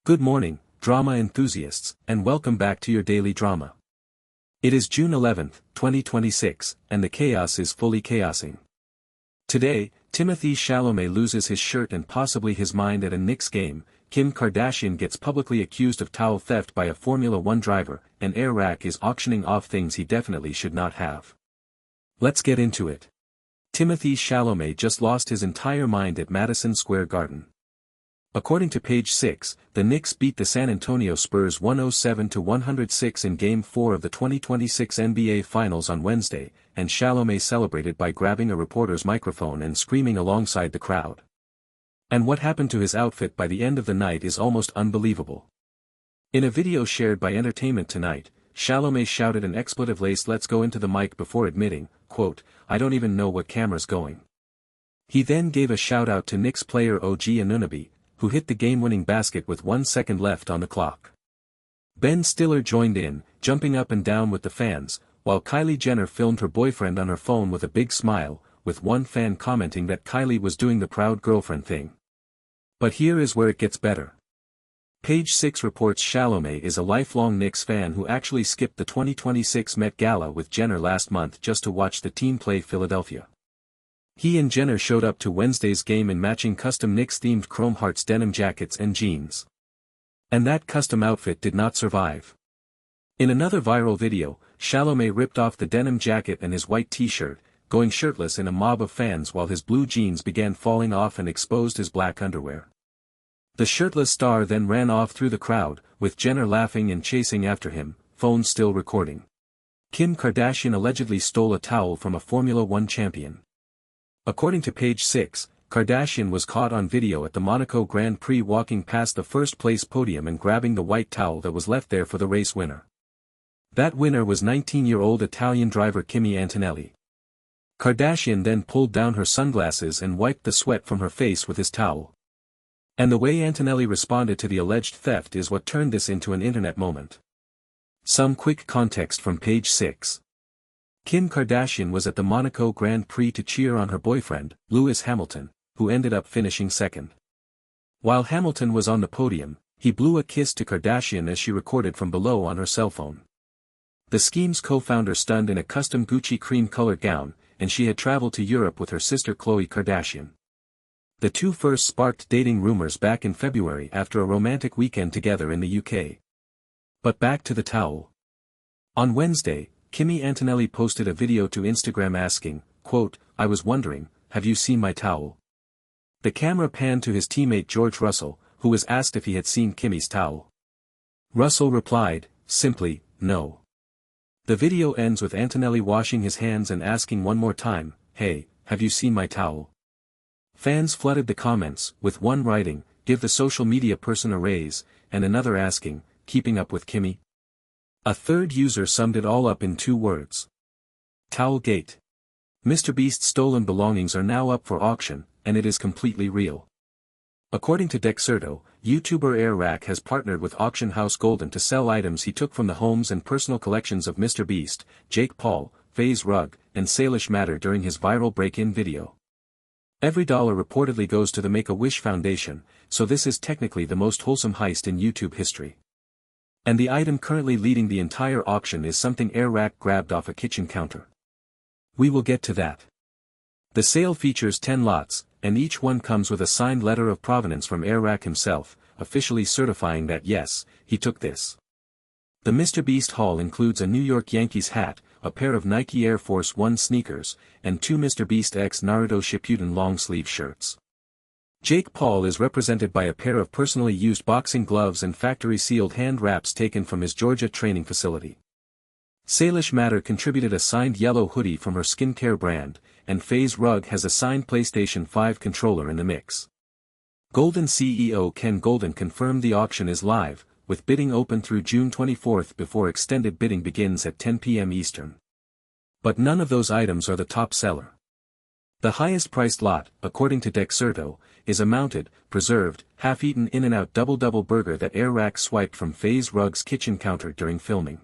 Good morning, drama enthusiasts, and welcome back to your daily drama. It is June 11th, 2026, and the chaos is fully chaosing. Today, Timothée Chalamet loses his shirt and possibly his mind at a Knicks game, Kim Kardashian gets publicly accused of towel theft by a Formula One driver, and Air Rack is auctioning off things he definitely should not have. Let's get into it. Timothée Chalamet just lost his entire mind at Madison Square Garden. According to Page 6, the Knicks beat the San Antonio Spurs 107-106 in Game 4 of the 2026 NBA Finals on Wednesday, and Chalamet celebrated by grabbing a reporter's microphone and screaming alongside the crowd. And what happened to his outfit by the end of the night is almost unbelievable. In a video shared by Entertainment Tonight, Chalamet shouted an expletive-laced "let's go" into the mic before admitting, quote, "I don't even know what camera's going." He then gave a shout-out to Knicks player OG Anunoby, who hit the game-winning basket with 1 second left on the clock. Ben Stiller joined in, jumping up and down with the fans, while Kylie Jenner filmed her boyfriend on her phone with a big smile, with one fan commenting that Kylie was doing the proud girlfriend thing. But here is where it gets better. Page 6 reports Chalamet is a lifelong Knicks fan who actually skipped the 2026 Met Gala with Jenner last month just to watch the team play Philadelphia. He and Jenner showed up to Wednesday's game in matching custom Knicks-themed Chrome Hearts denim jackets and jeans. And that custom outfit did not survive. In another viral video, Chalamet ripped off the denim jacket and his white t-shirt, going shirtless in a mob of fans while his blue jeans began falling off and exposed his black underwear. The shirtless star then ran off through the crowd, with Jenner laughing and chasing after him, phone still recording. Kim Kardashian allegedly stole a towel from a Formula One champion. According to Page 6, Kardashian was caught on video at the Monaco Grand Prix walking past the first-place podium and grabbing the white towel that was left there for the race winner. That winner was 19-year-old Italian driver Kimi Antonelli. Kardashian then pulled down her sunglasses and wiped the sweat from her face with his towel. And the way Antonelli responded to the alleged theft is what turned this into an internet moment. Some quick context from Page 6. Kim Kardashian was at the Monaco Grand Prix to cheer on her boyfriend, Lewis Hamilton, who ended up finishing second. While Hamilton was on the podium, he blew a kiss to Kardashian as she recorded from below on her cell phone. The scheme's co-founder stunned in a custom Gucci cream-colored gown, and she had traveled to Europe with her sister Khloe Kardashian. The two first sparked dating rumors back in February after a romantic weekend together in the UK. But back to the towel. On Wednesday, Kimi Antonelli posted a video to Instagram asking, quote, "I was wondering, have you seen my towel?" The camera panned to his teammate George Russell, who was asked if he had seen Kimi's towel. Russell replied, simply, "No." The video ends with Antonelli washing his hands and asking one more time, "Hey, have you seen my towel?" Fans flooded the comments, with one writing, "Give the social media person a raise," and another asking, "Keeping up with Kimi?" A third user summed it all up in 2 words. Towelgate. MrBeast's stolen belongings are now up for auction, and it is completely real. According to Dexerto, YouTuber Air Rack has partnered with auction house Goldin to sell items he took from the homes and personal collections of MrBeast, Jake Paul, FaZe Rug, and Salish Matter during his viral break-in video. Every dollar reportedly goes to the Make-A-Wish Foundation, so this is technically the most wholesome heist in YouTube history. And the item currently leading the entire auction is something Air Rack grabbed off a kitchen counter. We will get to that. The sale features 10 lots, and each one comes with a signed letter of provenance from Air Rack himself, officially certifying that yes, he took this. The MrBeast haul includes a New York Yankees hat, a pair of Nike Air Force One sneakers, and 2 MrBeast x Naruto Shippuden long-sleeve shirts. Jake Paul is represented by a pair of personally used boxing gloves and factory-sealed hand wraps taken from his Georgia training facility. Salish Matter contributed a signed yellow hoodie from her skincare brand, and FaZe Rug has a signed PlayStation 5 controller in the mix. Goldin CEO Ken Goldin confirmed the auction is live, with bidding open through June 24th before extended bidding begins at 10 p.m. Eastern. But none of those items are the top seller. The highest-priced lot, according to Dexerto, is a mounted, preserved, half-eaten In-N-Out double-double burger that Air Rack swiped from FaZe Rug's kitchen counter during filming.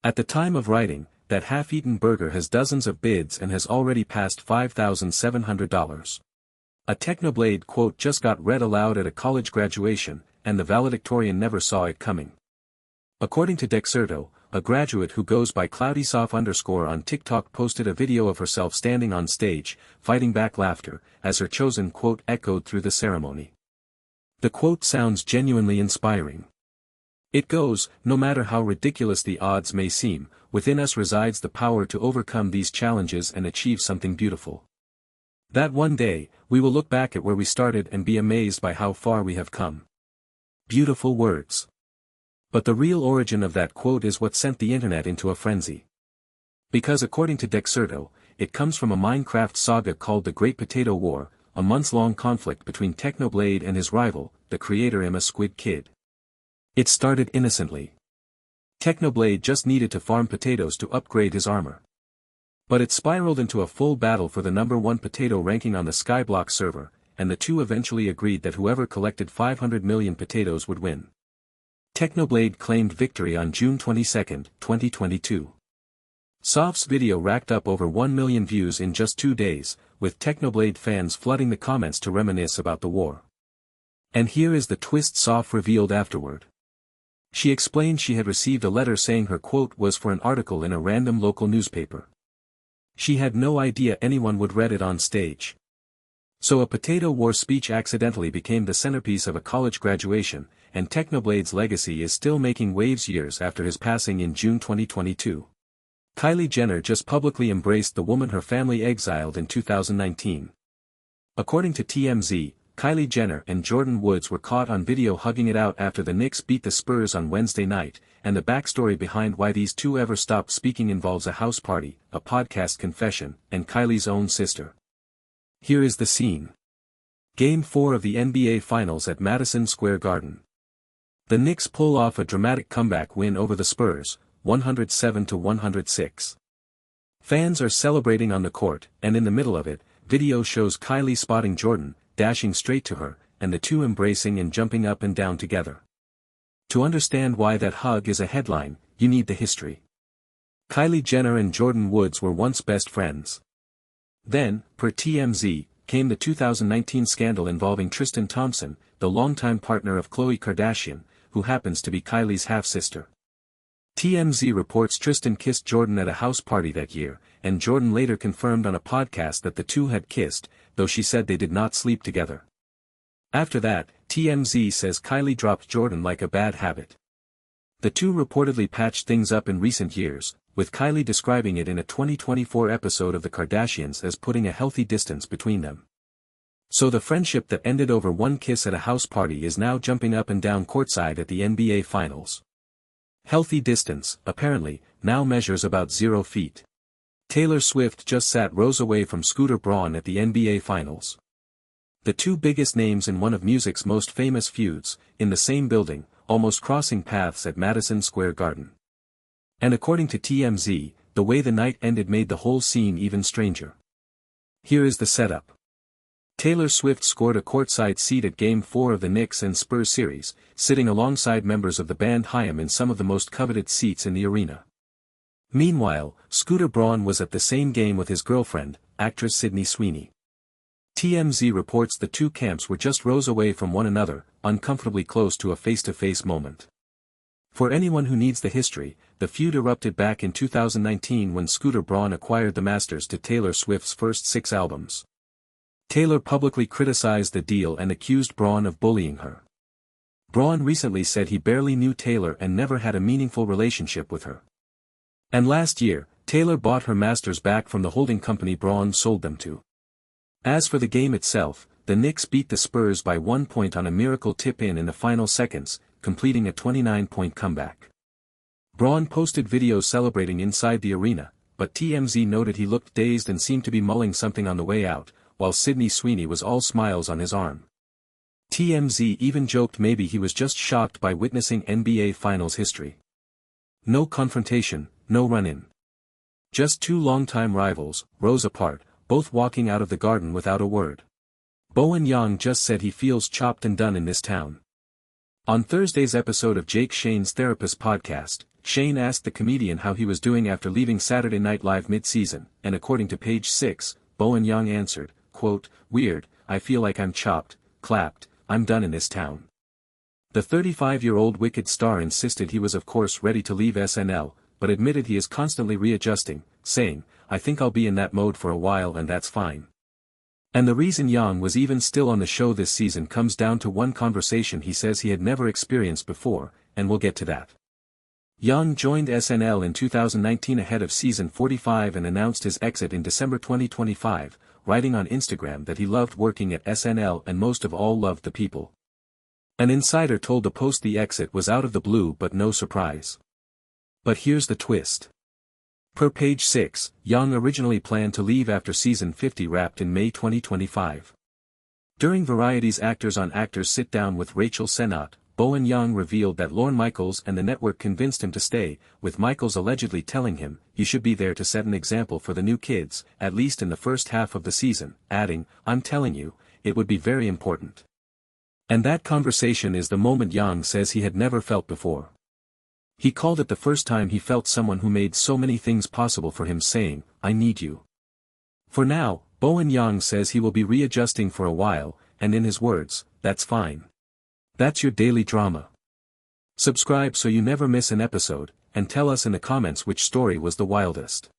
At the time of writing, that half-eaten burger has dozens of bids and has already passed $5,700. A Technoblade quote just got read aloud at a college graduation, and the valedictorian never saw it coming. According to Dexerto, a graduate who goes by cloudysoft_ on TikTok posted a video of herself standing on stage, fighting back laughter, as her chosen quote echoed through the ceremony. The quote sounds genuinely inspiring. It goes, "No matter how ridiculous the odds may seem, within us resides the power to overcome these challenges and achieve something beautiful. That one day, we will look back at where we started and be amazed by how far we have come." Beautiful words. But the real origin of that quote is what sent the internet into a frenzy. Because according to Dexerto, it comes from a Minecraft saga called the Great Potato War, a months-long conflict between Technoblade and his rival, the creator Emma Squid Kid. It started innocently. Technoblade just needed to farm potatoes to upgrade his armor. But it spiraled into a full battle for the #1 potato ranking on the Skyblock server, and the two eventually agreed that whoever collected 500 million potatoes would win. Technoblade claimed victory on June 22, 2022. Soft's video racked up over 1 million views in just 2 days, with Technoblade fans flooding the comments to reminisce about the war. And here is the twist Soft revealed afterward. She explained she had received a letter saying her quote was for an article in a random local newspaper. She had no idea anyone would read it on stage. So a potato war speech accidentally became the centerpiece of a college graduation, and Technoblade's legacy is still making waves years after his passing in June 2022. Kylie Jenner just publicly embraced the woman her family exiled in 2019. According to TMZ, Kylie Jenner and Jordyn Woods were caught on video hugging it out after the Knicks beat the Spurs on Wednesday night, and the backstory behind why these two ever stopped speaking involves a house party, a podcast confession, and Kylie's own sister. Here is the scene. Game 4 of the NBA Finals at Madison Square Garden. The Knicks pull off a dramatic comeback win over the Spurs, 107-106. Fans are celebrating on the court, and in the middle of it, video shows Kylie spotting Jordyn, dashing straight to her, and the two embracing and jumping up and down together. To understand why that hug is a headline, you need the history. Kylie Jenner and Jordyn Woods were once best friends. Then, per TMZ, came the 2019 scandal involving Tristan Thompson, the longtime partner of Khloe Kardashian, who happens to be Kylie's half-sister. TMZ reports Tristan kissed Jordyn at a house party that year, and Jordyn later confirmed on a podcast that the two had kissed, though she said they did not sleep together. After that, TMZ says Kylie dropped Jordyn like a bad habit. The two reportedly patched things up in recent years, with Kylie describing it in a 2024 episode of The Kardashians as putting a healthy distance between them. So the friendship that ended over one kiss at a house party is now jumping up and down courtside at the NBA Finals. Healthy distance, apparently, now measures about 0 feet. Taylor Swift just sat rows away from Scooter Braun at the NBA Finals. The two biggest names in one of music's most famous feuds, in the same building, almost crossing paths at Madison Square Garden. And according to TMZ, the way the night ended made the whole scene even stranger. Here is the setup. Taylor Swift scored a courtside seat at Game 4 of the Knicks and Spurs series, sitting alongside members of the band Haim in some of the most coveted seats in the arena. Meanwhile, Scooter Braun was at the same game with his girlfriend, actress Sydney Sweeney. TMZ reports the two camps were just rows away from one another, uncomfortably close to a face-to-face moment. For anyone who needs the history, the feud erupted back in 2019 when Scooter Braun acquired the masters to Taylor Swift's first 6 albums. Taylor publicly criticized the deal and accused Braun of bullying her. Braun recently said he barely knew Taylor and never had a meaningful relationship with her. And last year, Taylor bought her masters back from the holding company Braun sold them to. As for the game itself, the Knicks beat the Spurs by 1 point on a miracle tip-in in the final seconds, completing a 29-point comeback. Braun posted videos celebrating inside the arena, but TMZ noted he looked dazed and seemed to be mulling something on the way out, while Sydney Sweeney was all smiles on his arm. TMZ even joked maybe he was just shocked by witnessing NBA Finals history. No confrontation, no run-in. Just two longtime rivals, rows apart, both walking out of the garden without a word. Bowen Yang just said he feels chopped and done in this town. On Thursday's episode of Jake Shane's Therapist podcast, Shane asked the comedian how he was doing after leaving Saturday Night Live mid-season, and according to Page 6, Bowen Yang answered, quote, "Weird, I feel like I'm chopped, clapped, I'm done in this town." The 35-year-old Wicked star insisted he was of course ready to leave SNL, but admitted he is constantly readjusting, saying, "I think I'll be in that mode for a while and that's fine." And the reason Yang was even still on the show this season comes down to one conversation he says he had never experienced before, and we'll get to that. Yang joined SNL in 2019 ahead of season 45 and announced his exit in December 2025, writing on Instagram that he loved working at SNL and most of all loved the people. An insider told the Post the exit was out of the blue but no surprise. But here's the twist. Per Page 6, Yang originally planned to leave after season 50 wrapped in May 2025. During Variety's Actors on Actors sit-down with Rachel Sennott, Bowen Yang revealed that Lorne Michaels and the network convinced him to stay, with Michaels allegedly telling him, "You should be there to set an example for the new kids, at least in the first half of the season," adding, "I'm telling you, it would be very important." And that conversation is the moment Yang says he had never felt before. He called it the first time he felt someone who made so many things possible for him saying, "I need you." For now, Bowen Yang says he will be readjusting for a while, and in his words, "That's fine." That's your daily drama. Subscribe so you never miss an episode, and tell us in the comments which story was the wildest.